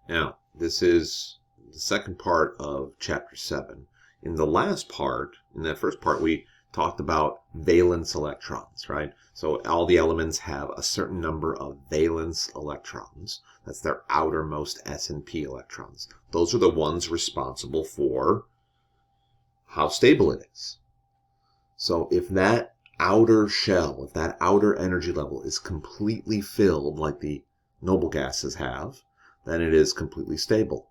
Now, this is the second part of Chapter 7. In the last part, in that first part, we talked about valence electrons, right? So all the elements have a certain number of valence electrons. That's their outermost S and P electrons. Those are the ones responsible for how stable it is. So if that outer shell, if that outer energy level is completely filled like the noble gases have, then it is completely stable.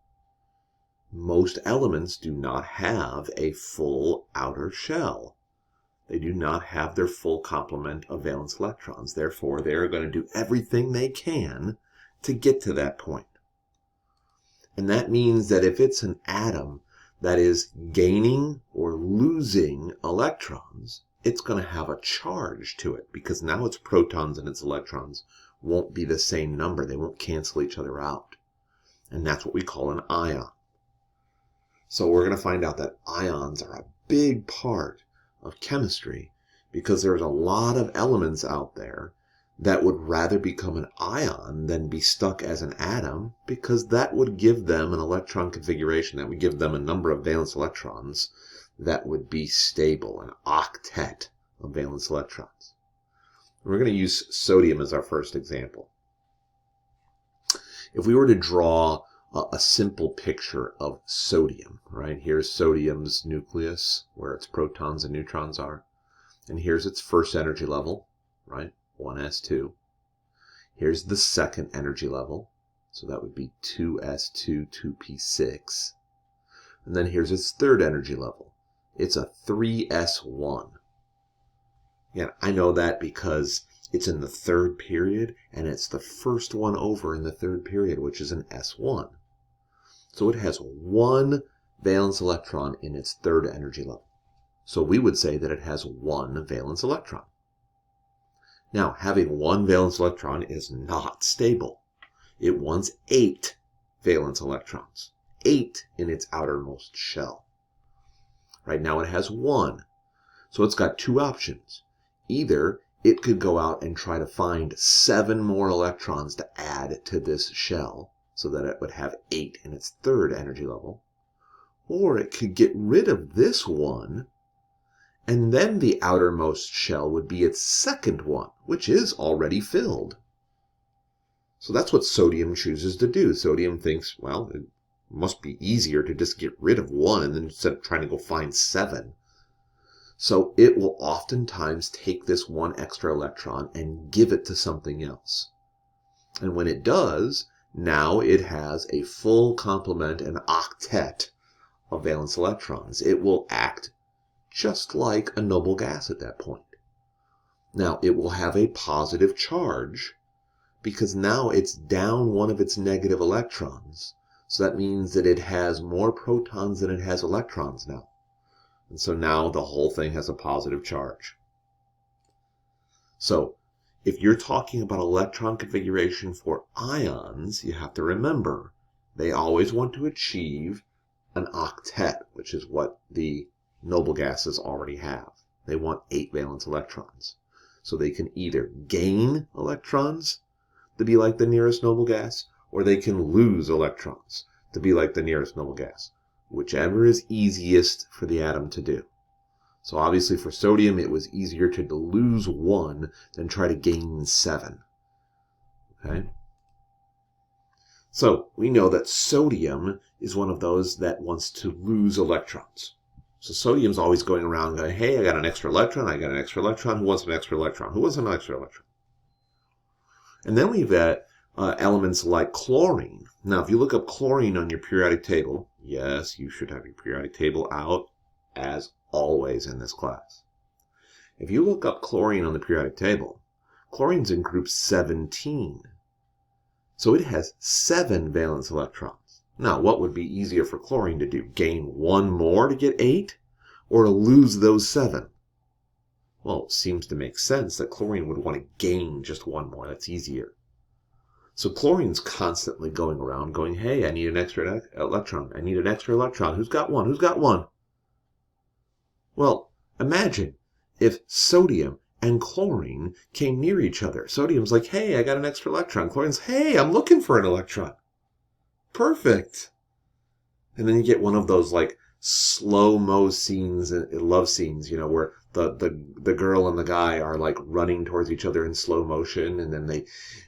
Most elements do not have a full outer shell. They do not have their full complement of valence electrons. Therefore, they are going to do everything they can to get to that point. And that means that if it's an atom that is gaining or losing electrons, it's going to have a charge to it because now its protons and its electrons won't be the same number. They won't cancel each other out. And that's what we call an ion. So we're going to find out that ions are a big part of chemistry because there's a lot of elements out there that would rather become an ion than be stuck as an atom because that would give them an electron configuration, that would give them a number of valence electrons that would be stable, an octet of valence electrons. We're going to use sodium as our first example. If we were to draw a simple picture of sodium, right? Here's sodium's nucleus, where its protons and neutrons are. And here's its first energy level, right? 1s2. Here's the second energy level. So that would be 2s2, 2p6. And then here's its third energy level. It's a 3s1. Again, I know that because it's in the third period, and it's the first one over in the third period, which is an S1. So it has one valence electron in its third energy level. So we would say that it has one valence electron. Now, having one valence electron is not stable. It wants 8 valence electrons, 8 in its outermost shell. Right now it has 1. So it's got two options. Either it could go out and try to find 7 more electrons to add to this shell so that it would have 8 in its third energy level, or it could get rid of this one, and then the outermost shell would be its second one, which is already filled. So that's what sodium chooses to do. Sodium thinks, well, it must be easier to just get rid of one and then instead of trying to go find 7. So it will oftentimes take this one extra electron and give it to something else. And when it does, now it has a full complement, an octet of valence electrons. It will act just like a noble gas at that point. Now, it will have a positive charge because now it's down one of its negative electrons. So that means that it has more protons than it has electrons now. And so now the whole thing has a positive charge. So if you're talking about electron configuration for ions, you have to remember they always want to achieve an octet, which is what the noble gases already have. They want 8 valence electrons. So they can either gain electrons to be like the nearest noble gas, or they can lose electrons to be like the nearest noble gas, whichever is easiest for the atom to do. So obviously for sodium, it was easier to lose 1 than try to gain 7. Okay? So we know that sodium is one of those that wants to lose electrons. So sodium's always going around going, hey, I got an extra electron, I got an extra electron. Who wants an extra electron? Who wants an extra electron? And then we've got elements like chlorine. Now, if you look up chlorine on your periodic table, yes, you should have your periodic table out as always in this class. If you look up chlorine on the periodic table, chlorine's in group 17. So it has 7 valence electrons. Now, what would be easier for chlorine to do? Gain 1 more to get 8? Or to lose those 7? Well, it seems to make sense that chlorine would want to gain just 1 more. That's easier. So chlorine's constantly going around going, hey, I need an extra electron. I need an extra electron. Who's got 1? Who's got 1? Well, imagine if sodium and chlorine came near each other. Sodium's like, hey, I got an extra electron. Chlorine's, hey, I'm looking for an electron. Perfect. And then you get one of those like slow-mo scenes, love scenes, where the girl and the guy are like running towards each other in slow motion, and then they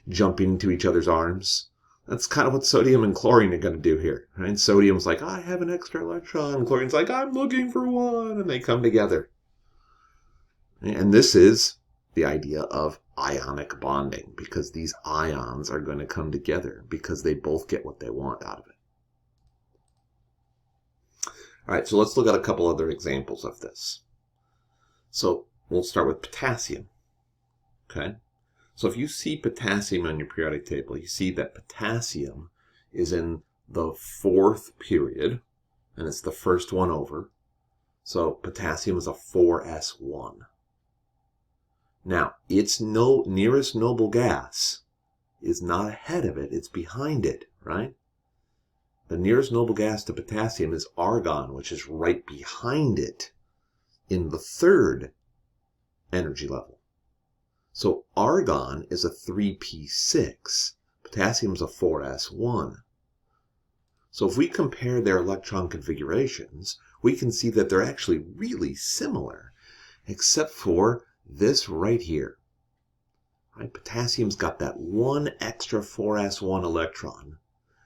jump into each other's arms. That's kind of what sodium and chlorine are going to do here. Right? Sodium's like, I have an extra electron. Chlorine's like, I'm looking for one. And they come together. And this is the idea of ionic bonding, because these ions are going to come together because they both get what they want out of it. All right, so let's look at a couple other examples of this. So we'll start with potassium. Okay, so if you see potassium on your periodic table, you see that potassium is in the 4th period, and it's the first one over. So potassium is a 4s1. Now, its nearest noble gas is not ahead of it, it's behind it, right? The nearest noble gas to potassium is argon, which is right behind it in the 3rd energy level. So argon is a 3p6, potassium is a 4s1. So if we compare their electron configurations, we can see that they're actually really similar, except for this right here. Right? Potassium's got that one extra 4s1 electron.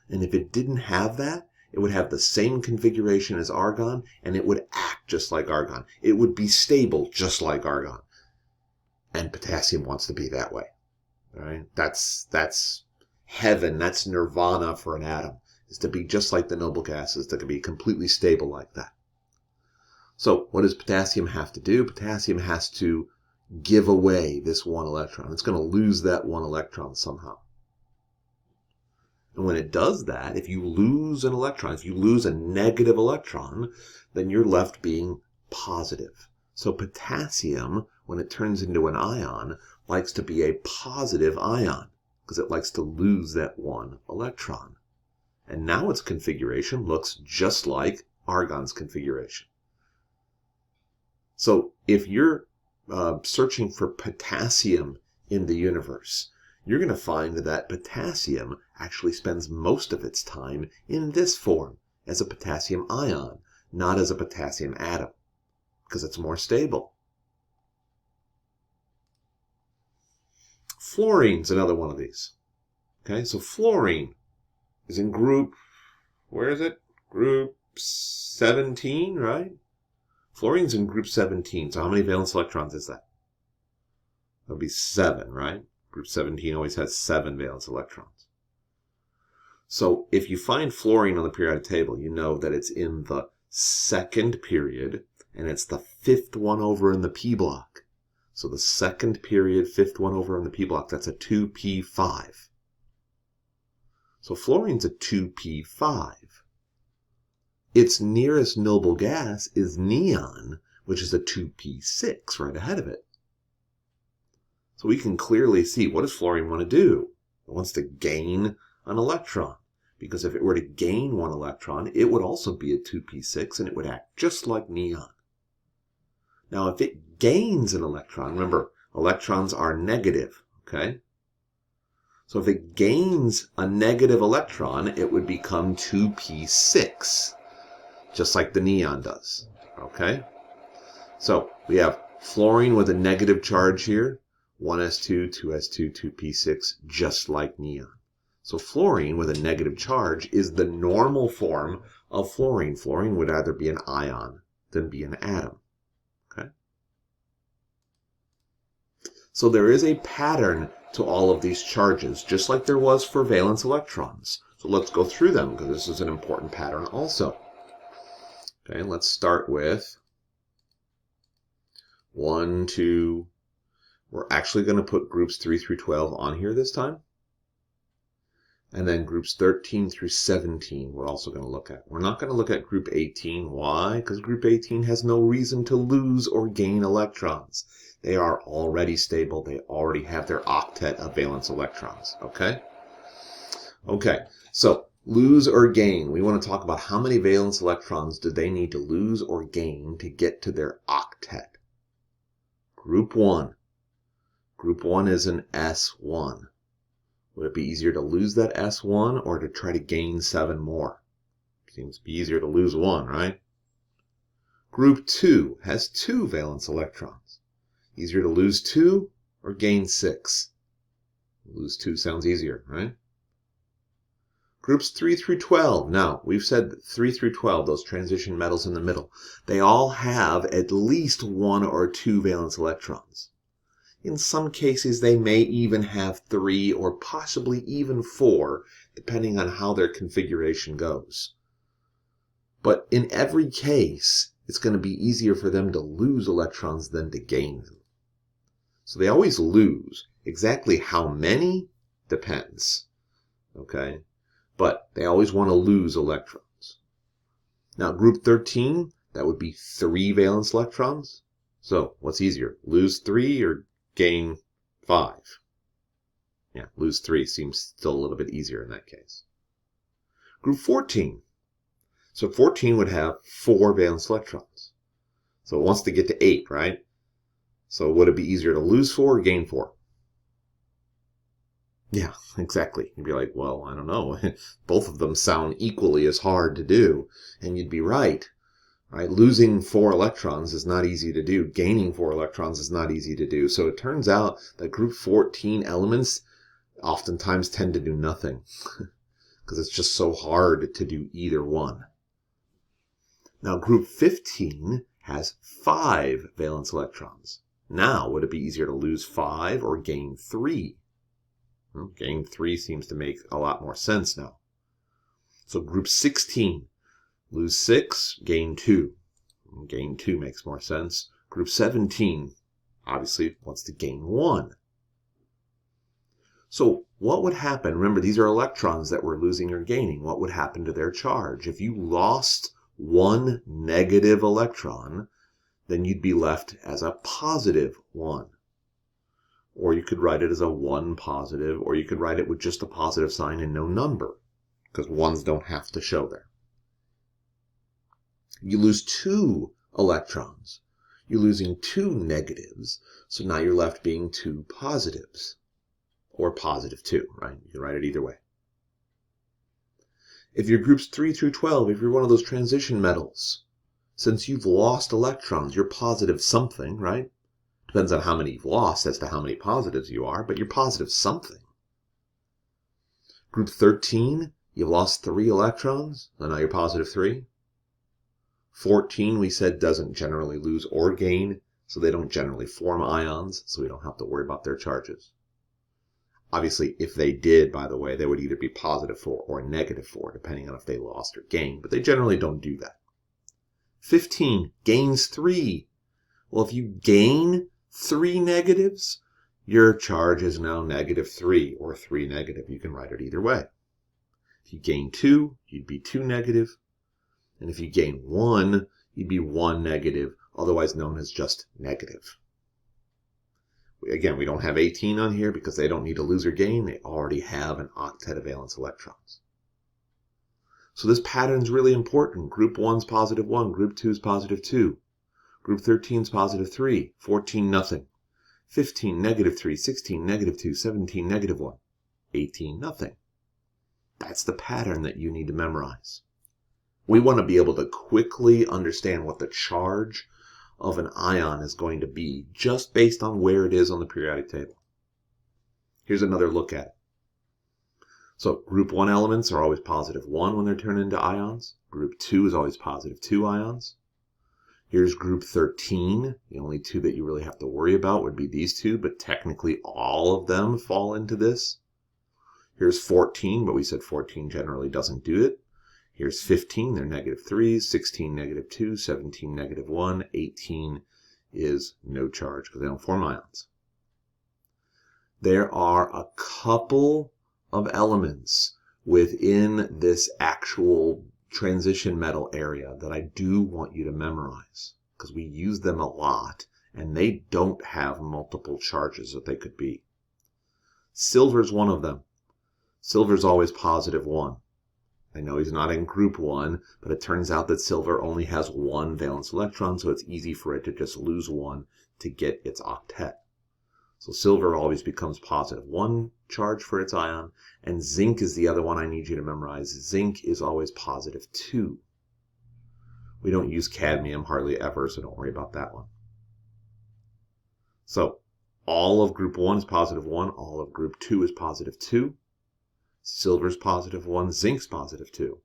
And if it didn't have that, it would have the same configuration as argon, and it would act just like argon. It would be stable just like argon. And potassium wants to be that way. Right? That's heaven, that's nirvana for an atom, is to be just like the noble gases, that can be completely stable like that. So what does potassium have to do? Potassium has to give away this one electron. It's going to lose that one electron somehow. And when it does that, if you lose an electron, if you lose a negative electron, then you're left being positive. So potassium, when it turns into an ion, likes to be a positive ion because it likes to lose that one electron. And now its configuration looks just like argon's configuration. So if you're searching for potassium in the universe, you're going to find that potassium actually spends most of its time in this form, as a potassium ion, not as a potassium atom, because it's more stable. Fluorine's another one of these. Okay, so fluorine is in group, where is it? Group 17, right? Fluorine's in group 17, so how many valence electrons is that? That would be 7, right? Group 17 always has 7 valence electrons. So if you find fluorine on the periodic table, you know that it's in the 2nd period, and it's the 5th one over in the p block. So the 2nd period, 5th one over in the p block, that's a 2p5. So fluorine's a 2p5. Its nearest noble gas is neon, which is a 2p6 right ahead of it. So we can clearly see, what does fluorine want to do? It wants to gain an electron, because if it were to gain one electron, it would also be a 2p6, and it would act just like neon. Now, if it gains an electron, remember, electrons are negative, okay? So if it gains a negative electron, it would become 2p6, just like the neon does, okay? So we have fluorine with a negative charge here, 1s2, 2s2, 2p6, just like neon. So fluorine with a negative charge is the normal form of fluorine. Fluorine would either be an ion than be an atom. Okay? So there is a pattern to all of these charges, just like there was for valence electrons. So let's go through them, because this is an important pattern also. Okay, let's start with 1, 2. We're actually going to put groups 3 through 12 on here this time. And then groups 13 through 17 we're also going to look at. We're not going to look at group 18. Why? Because group 18 has no reason to lose or gain electrons. They are already stable. They already have their octet of valence electrons. Okay? Okay, so lose or gain. We want to talk about how many valence electrons do they need to lose or gain to get to their octet. Group 1. Group 1 is an S1. Would it be easier to lose that S1 or to try to gain 7 more? Seems to be easier to lose 1, right? Group 2 has 2 valence electrons. Easier to lose 2 or gain 6? Lose 2 sounds easier, right? Groups 3 through 12. Now, we've said that 3 through 12, those transition metals in the middle, they all have at least 1 or 2 valence electrons. In some cases, they may even have 3 or possibly even 4, depending on how their configuration goes. But in every case, it's going to be easier for them to lose electrons than to gain them. So they always lose. Exactly how many depends. Okay? But they always want to lose electrons. Now, group 13, that would be 3 valence electrons. So what's easier, lose 3 or gain 5? Yeah, lose 3 seems still a little bit easier in that case. Group 14. So 14 would have 4 valence electrons. So it wants to get to 8, right? So would it be easier to lose 4 or gain 4? Yeah, exactly. You'd be like, well, I don't know. Both of them sound equally as hard to do. And you'd be right. Right? Losing 4 electrons is not easy to do. Gaining 4 electrons is not easy to do. So it turns out that group 14 elements oftentimes tend to do nothing because it's just so hard to do either one. Now, group 15 has 5 valence electrons. Now, would it be easier to lose 5 or gain 3? Well, gain 3 seems to make a lot more sense now. So group 16, lose 6, gain 2. Gain 2 makes more sense. Group 17, obviously, wants to gain 1. So what would happen? Remember, these are electrons that we're losing or gaining. What would happen to their charge? If you lost 1 negative electron, then you'd be left as a positive 1. Or you could write it as a 1 positive, or you could write it with just a positive sign and no number, because 1s don't have to show there. You lose 2 electrons. You're losing 2 negatives, so now you're left being 2 positives, or positive 2, right? You can write it either way. If you're groups 3 through 12, if you're one of those transition metals, since you've lost electrons, you're positive something, right? Depends on how many you've lost as to how many positives you are, but you're positive something. Group 13, you've lost 3 electrons, so now you're positive 3. 14, we said, doesn't generally lose or gain, so they don't generally form ions, so we don't have to worry about their charges. Obviously, if they did, by the way, they would either be positive 4 or negative 4, depending on if they lost or gained, but they generally don't do that. 15 gains 3. Well, if you gain 3 negatives, your charge is now negative 3 or 3 negative. You can write it either way. If you gain 2, you'd be 2 negative. And if you gain 1, you'd be 1 negative, otherwise known as just negative. Again, we don't have 18 on here because they don't need to lose or gain. They already have an octet of valence electrons. So this pattern is really important. Group 1 is positive 1. Group 2 is positive 2. Group 13 is positive 3. 14, nothing. 15, negative 3. 16, negative 2. 17, negative 1. 18, nothing. That's the pattern that you need to memorize. We want to be able to quickly understand what the charge of an ion is going to be just based on where it is on the periodic table. Here's another look at it. So group 1 elements are always positive 1 when they're turned into ions. Group 2 is always positive 2 ions. Here's group 13. The only 2 that you really have to worry about would be these 2, but technically all of them fall into this. Here's 14, but we said 14 generally doesn't do it. Here's 15, they're negative 3, 16, negative 2, 17, negative 1, 18 is no charge because they don't form ions. There are a couple of elements within this actual transition metal area that I do want you to memorize because we use them a lot and they don't have multiple charges that they could be. Silver is one of them. Silver is always positive 1. I know he's not in group 1, but it turns out that silver only has 1 valence electron, so it's easy for it to just lose 1 to get its octet. So silver always becomes positive 1 charge for its ion, and zinc is the other one I need you to memorize. Zinc is always positive 2. We don't use cadmium hardly ever, so don't worry about that one. So all of group 1 is positive 1, all of group 2 is positive 2. Silver's positive 1, zinc's positive 2.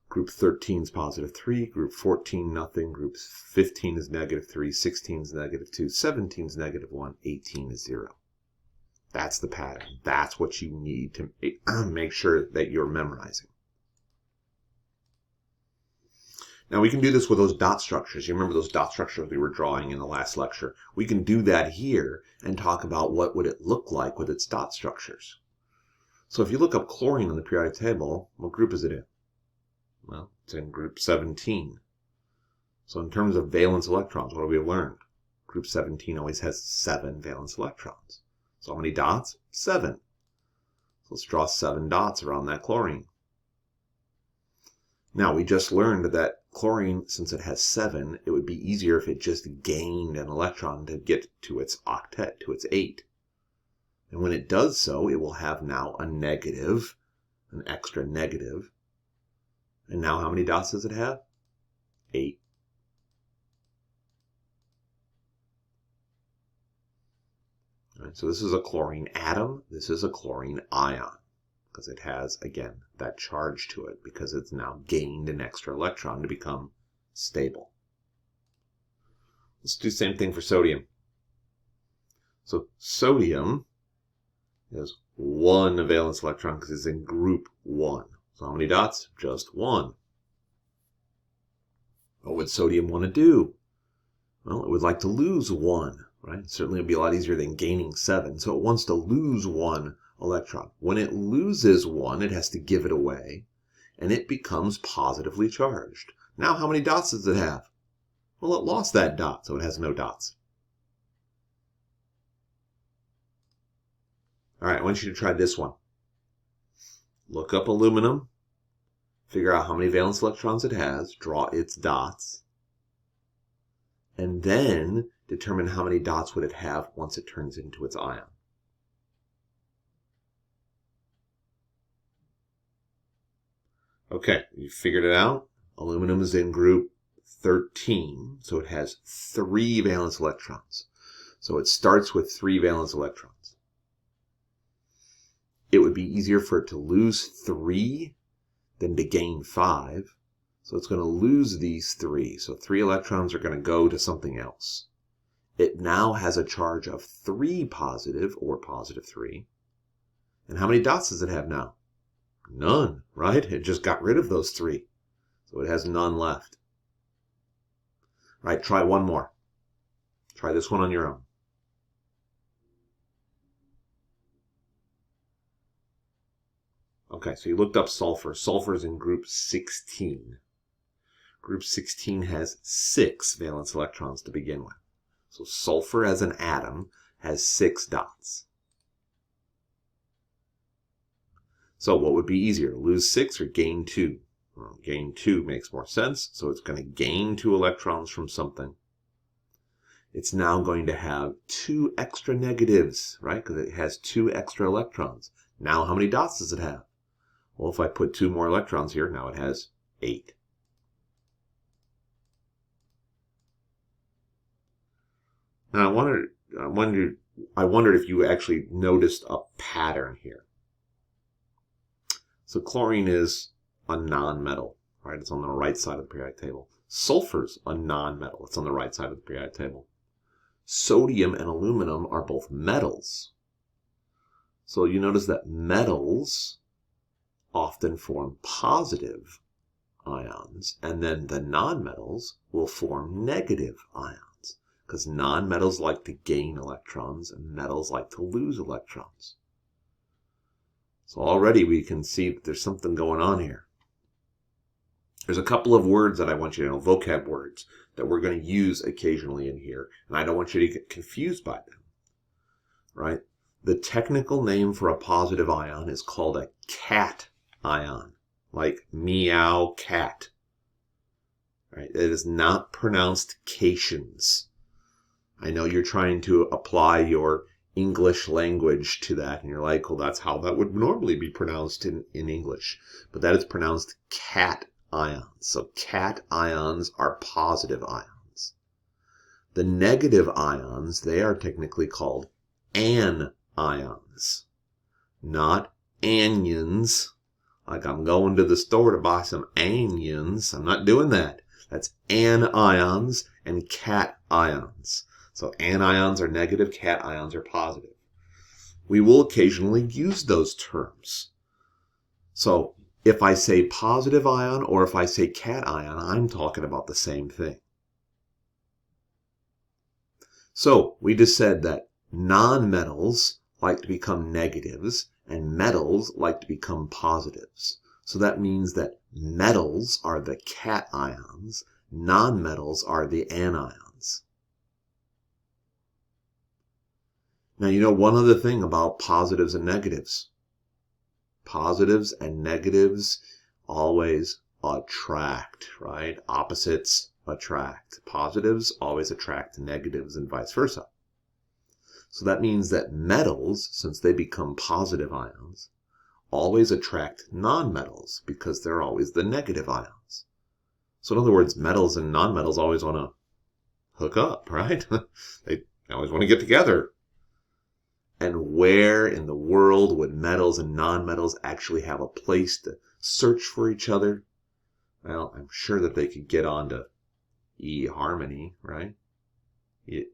Group 13 is positive 3, group 14 nothing, group 15 is negative 3, 16 is negative 2, 17 is negative 1, 18 is 0. That's the pattern. That's what you need to make sure that you're memorizing. Now we can do this with those dot structures. You remember those dot structures we were drawing in the last lecture? We can do that here and talk about what would it look like with its dot structures. So if you look up chlorine on the periodic table, what group is it in? Well, it's in group 17. So in terms of valence electrons, what have we learned? Group 17 always has 7 valence electrons. So how many dots? 7. So let's draw 7 dots around that chlorine. Now, we just learned that chlorine, since it has 7, it would be easier if it just gained an electron to get to its octet, to its 8. And when it does so, it will have now a negative, an extra negative. And now how many dots does it have? 8. All right, so this is a chlorine atom. This is a chlorine ion because it has, again, that charge to it because it's now gained an extra electron to become stable. Let's do the same thing for sodium. So sodium is 1 valence electron because it's in group 1. So how many dots? Just 1. What would sodium want to do? Well, it would like to lose 1, right? Certainly it would be a lot easier than gaining 7. So it wants to lose 1 electron. When it loses 1, it has to give it away, and it becomes positively charged. Now how many dots does it have? Well, it lost that dot, so it has no dots. All right, I want you to try this one. Look up aluminum, figure out how many valence electrons it has, draw its dots, and then determine how many dots would it have once it turns into its ion. Okay, you figured it out. Aluminum is in group 13, so it has 3 valence electrons. So it starts with 3 valence electrons. It would be easier for it to lose 3 than to gain 5. So it's going to lose these 3. So 3 electrons are going to go to something else. It now has a charge of 3 positive, or positive 3. And how many dots does it have now? None, right? It just got rid of those 3. So it has none left. All right, try one more. Try this one on your own. Okay, so you looked up sulfur. Sulfur is in group 16. Group 16 has 6 valence electrons to begin with. So sulfur as an atom has 6 dots. So what would be easier, lose 6 or gain 2? Well, gain 2 makes more sense, so it's going to gain 2 electrons from something. It's now going to have 2 extra negatives, right? Because it has 2 extra electrons. Now how many dots does it have? Well, if I put 2 more electrons here, now it has 8. Now I wondered if you actually noticed a pattern here. So chlorine is a nonmetal, right? It's on the right side of the periodic table. Sulfur's a nonmetal. It's on the right side of the periodic table. Sodium and aluminum are both metals. So you notice that metals often form positive ions, and then the nonmetals will form negative ions, because nonmetals like to gain electrons and metals like to lose electrons. So already we can see that there's something going on here. There's a couple of words that I want you to know, vocab words, that we're going to use occasionally in here, and I don't want you to get confused by them, right? The technical name for a positive ion is called a cation ion, like meow cat, right? It is not pronounced cations. I know you're trying to apply your English language to that, and you're like, well, that's how that would normally be pronounced in English. But that is pronounced cation. So cations are positive ions. The negative ions, they are technically called anions, not anions. Like I'm going to the store to buy some onions. I'm not doing that. That's anions and cations. So anions are negative, cations are positive. We will occasionally use those terms. So if I say positive ion or if I say cation, I'm talking about the same thing. So we just said that nonmetals like to become negatives and metals like to become positives. So that means that metals are the cations, nonmetals are the anions. Now, you know one other thing about positives and negatives. Positives and negatives always attract, right? Opposites attract. Positives always attract negatives and vice versa. So that means that metals, since they become positive ions, always attract nonmetals because they're always the negative ions. So in other words, metals and nonmetals always want to hook up, right? They always want to get together. And where in the world would metals and nonmetals actually have a place to search for each other? Well, I'm sure that they could get onto eHarmony, right? You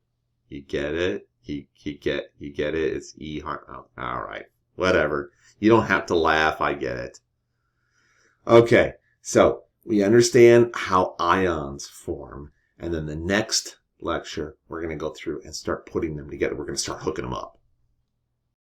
get it? You get it? It's eHarmony. Oh, all right. Whatever. You don't have to laugh. I get it. Okay. So we understand how ions form. And then the next lecture, we're going to go through and start putting them together. We're going to start hooking them up.